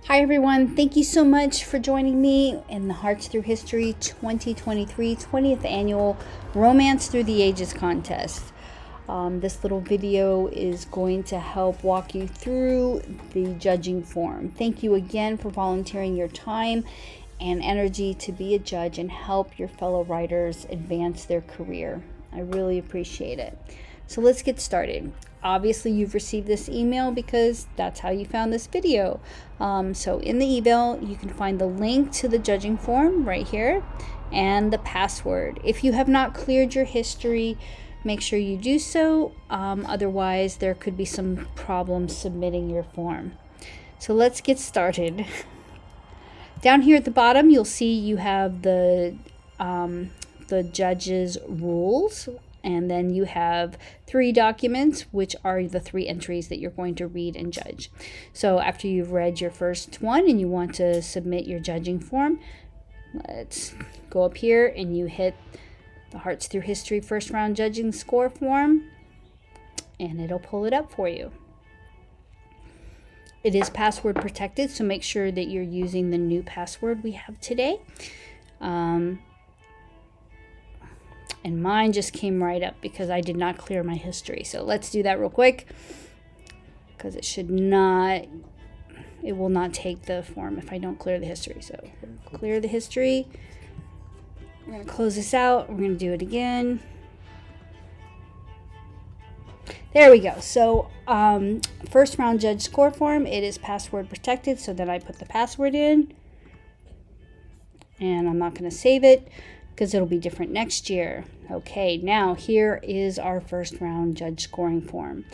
Hi everyone, thank you so much for joining me in the Hearts Through History 2023 20th Annual Romance Through the Ages Contest. This little video is going to help walk you through the judging form. Thank you again for volunteering your time and energy to be a judge and help your fellow writers advance their career. I really appreciate it. So let's get started. Obviously, you've received this email because that's how you found this video. So in the email, you can find the link to the judging form right here and the password. If you have not cleared your history, make sure you do so. Otherwise, there could be some problems submitting your form. So let's get started. Down here at the bottom, you'll see you have the judge's rules. And then you have 3 documents, which are the 3 entries that you're going to read and judge. So after you've read your first one and you want to submit your judging form, let's go up here and you hit the Hearts Through History first round judging score form, and it'll pull it up for you. It is password protected, so make sure that you're using the new password we have today. And mine just came right up because I did not clear my history. So let's do that real quick because it will not take the form if I don't clear the history. So clear the history. We're going to close this out. We're going to do it again. There we go. So first round judge score form, it is password protected. So then I put the password in. And I'm not going to save it because it'll be different next year. Okay, now here is our first round judge scoring form.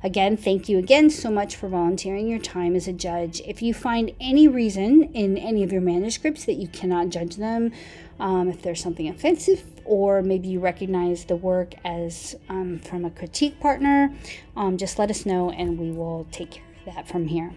Again, thank you again so much for volunteering your time as a judge. If you find any reason in any of your manuscripts that you cannot judge them, if there's something offensive, or maybe you recognize the work as from a critique partner, just let us know and we will take care of that from here.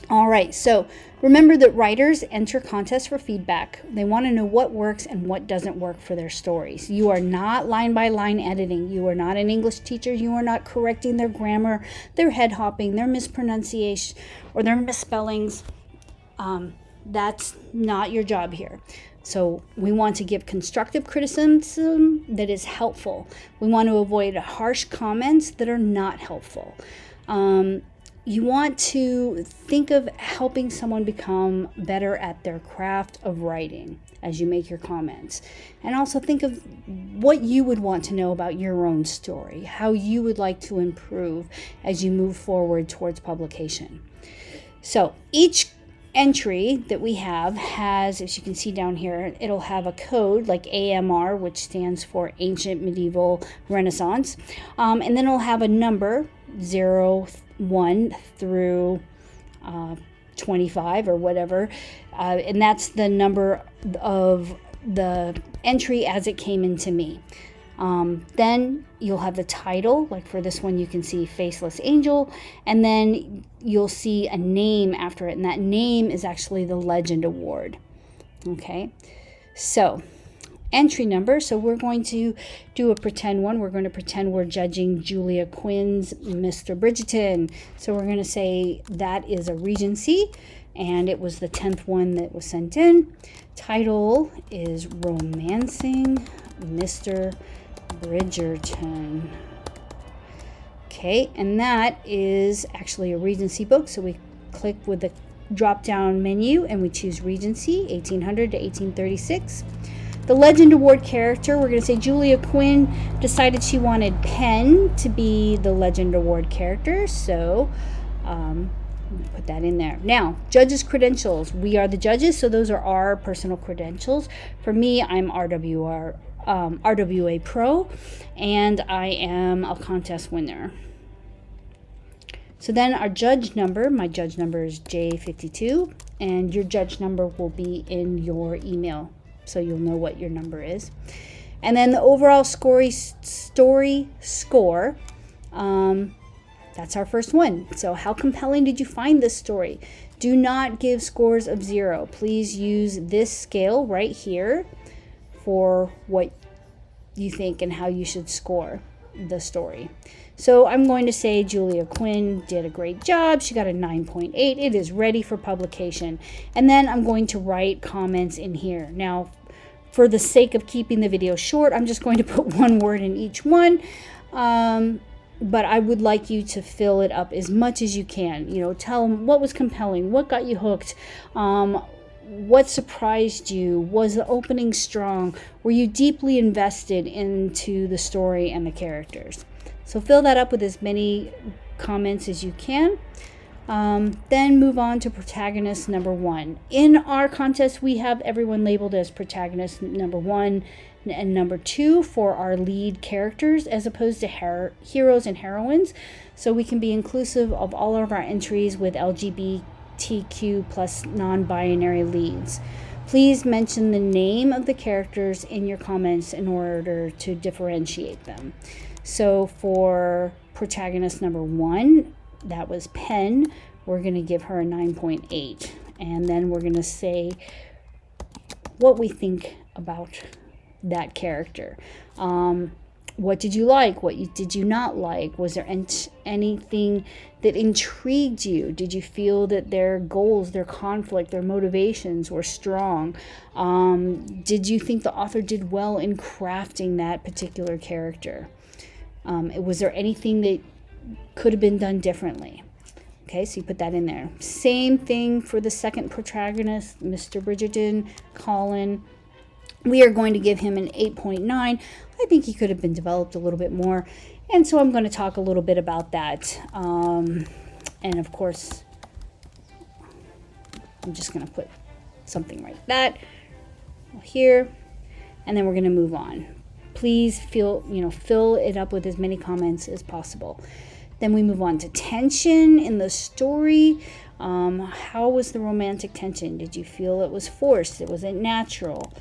All right, so remember that writers enter contests for feedback. They want to know what works and what doesn't work for their stories. You are not line by line editing. You are not an English teacher. You are not correcting their grammar, their head hopping, their mispronunciation, or their misspellings. That's not your job here. So we want to give constructive criticism that is helpful. We want to avoid harsh comments that are not helpful. You want to think of helping someone become better at their craft of writing as you make your comments. And also think of what you would want to know about your own story, how you would like to improve as you move forward towards publication. So each entry that we have has, as you can see down here, it'll have a code like AMR, which stands for Ancient, Medieval, Renaissance. And then it'll have a number, 1 through 25 or whatever, and that's the number of the entry as it came into me. Then you'll have the title, like for this one you can see Faceless Angel, and then you'll see a name after it, and that name is actually the Legend Award. Okay, so entry number. So we're going to do a pretend one. We're going to pretend we're judging Julia Quinn's Mr. Bridgerton. So we're going to say that is a Regency, and it was the 10th one that was sent in. Title is Romancing Mr. Bridgerton. Okay, and that is actually a Regency book. So we click with the drop-down menu and we choose Regency, 1800 to 1836. The Legend Award character, we're going to say Julia Quinn decided she wanted Penn to be the Legend Award character, so put that in there. Now, judges' credentials. We are the judges, so those are our personal credentials. For me, I'm RWA Pro, and I am a contest winner. So then our judge number, my judge number is J52, and your judge number will be in your email, so you'll know what your number is. And then the overall story score, that's our first one. So how compelling did you find this story? Do not give scores of 0. Please use this scale right here for what you think and how you should score the story. So I'm going to say Julia Quinn did a great job. She got a 9.8. It is ready for publication. And then I'm going to write comments in here. Now, for the sake of keeping the video short, I'm just going to put one word in each one. But I would like you to fill it up as much as you can. You know, tell them what was compelling, what got you hooked, what surprised you, was the opening strong, were you deeply invested into the story and the characters. So fill that up with as many comments as you can. Then move on to protagonist number 1. In our contest, we have everyone labeled as protagonist number 1 and number 2 for our lead characters, as opposed to heroes and heroines. So we can be inclusive of all of our entries with LGBTQ plus non-binary leads. Please mention the name of the characters in your comments in order to differentiate them. So for protagonist number 1, that was Penn, we're going to give her a 9.8. And then we're going to say what we think about that character. What did you like? What did you not like? Was there anything that intrigued you? Did you feel that their goals, their conflict, their motivations were strong? Did you think the author did well in crafting that particular character? Was there anything that could have been done differently? Okay, so you put that in there. Same thing for the second protagonist, Mr. Bridgerton, Colin. We are going to give him an 8.9. I think he could have been developed a little bit more. And so I'm going to talk a little bit about that. And of course, I'm just going to put something like that here. And then we're going to move on. Please fill it up with as many comments as possible. Then we move on to tension in the story. How was the romantic tension? Did you feel it was forced? Was it natural?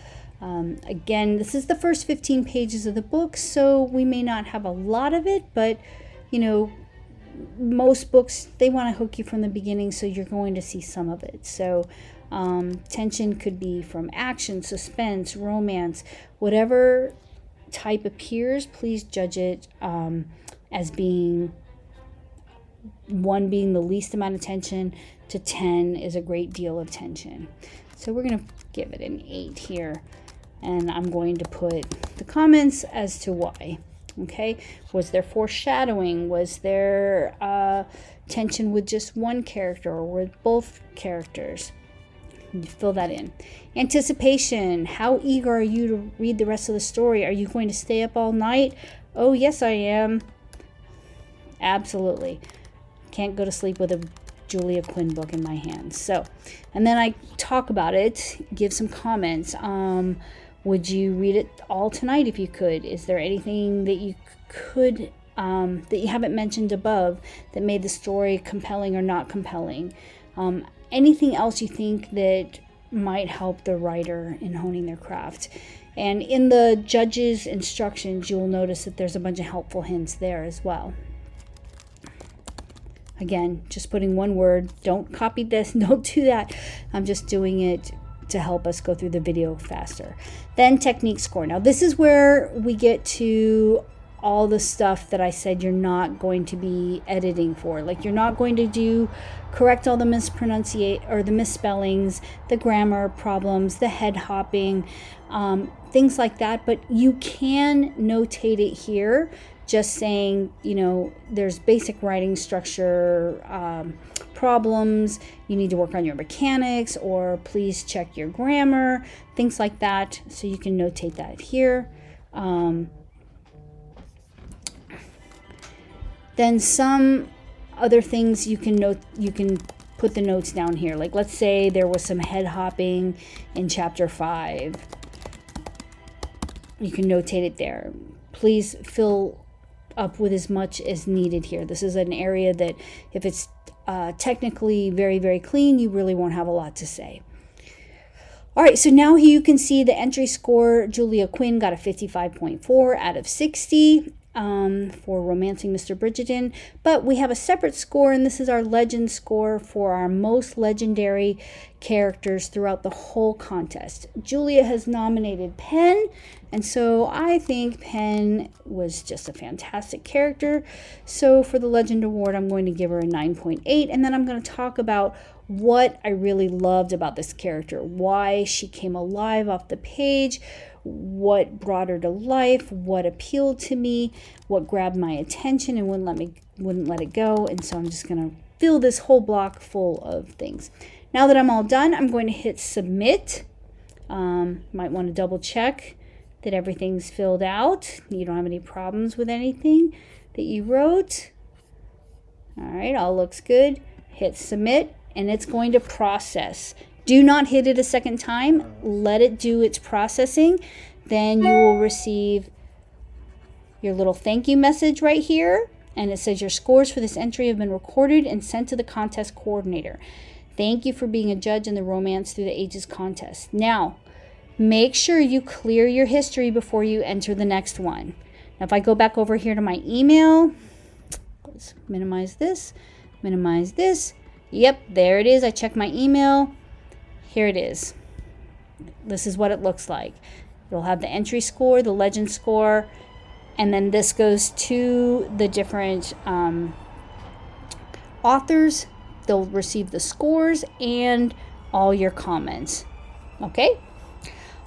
Again, this is the first 15 pages of the book, so we may not have a lot of it, but, you know, most books, they want to hook you from the beginning, so you're going to see some of it. So tension could be from action, suspense, romance, whatever type appears, please judge it as being 1 being the least amount of tension to 10 is a great deal of tension. So we're going to give it an 8 here. And I'm going to put the comments as to why. Okay, was there foreshadowing? Was there tension with just one character or with both characters? You fill that in. Anticipation. How eager are you to read the rest of the story? Are you going to stay up all night? Oh, yes, I am. Absolutely. Can't go to sleep with a Julia Quinn book in my hands. So, and then I talk about it, give some comments. Would you read it all tonight if you could? Is there anything that you could, that you haven't mentioned above that made the story compelling or not compelling? Anything else you think that might help the writer in honing their craft? And in the judge's instructions, you'll notice that there's a bunch of helpful hints there as well. Again, just putting one word. Don't copy this. Don't do that. I'm just doing it to help us go through the video faster. Then technique score. Now this is where we get to all the stuff that I said you're not going to be editing for. Like you're not going to correct all the the misspellings, the grammar problems, the head hopping, things like that. But you can notate it here, just saying, you know, there's basic writing structure problems, you need to work on your mechanics, or please check your grammar, things like that. So you can notate that here. Then some other things you can note, you can put the notes down here. Like let's say there was some head hopping in chapter 5. You can notate it there. Please fill up with as much as needed here. This is an area that if it's technically very, very clean, you really won't have a lot to say. All right, so now you can see the entry score. Julia Quinn got a 55.4 out of 60. for Romancing Mr. Bridgerton, but we have a separate score, and this is our legend score for our most legendary characters throughout the whole contest. Julia has nominated Penn, and so I think Penn was just a fantastic character. So for the Legend Award, I'm going to give her a 9.8, and then I'm going to talk about what I really loved about this character, why she came alive off the page, what brought her to life, what appealed to me, what grabbed my attention and wouldn't let it go. And so I'm just going to fill this whole block full of things. Now that I'm all done, I'm going to hit submit. Might want to double check that everything's filled out. You don't have any problems with anything that you wrote. All right, all looks good. Hit submit, and it's going to process. Do not hit it a second time. Let it do its processing. Then you will receive your little thank you message right here. And it says your scores for this entry have been recorded and sent to the contest coordinator. Thank you for being a judge in the Romance Through the Ages contest. Now, make sure you clear your history before you enter the next one. Now, if I go back over here to my email, let's minimize this, minimize this. Yep, there it is. I checked my email. Here it is. This is what it looks like. You'll have the entry score, the legend score, and then this goes to the different authors. They'll receive the scores and all your comments. Okay?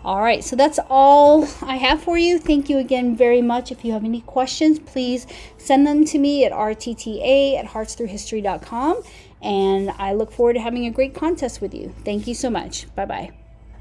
All right, so that's all I have for you. Thank you again very much. If you have any questions, please send them to me at rtta@heartsthroughhistory.com. And I look forward to having a great contest with you. Thank you so much. Bye-bye.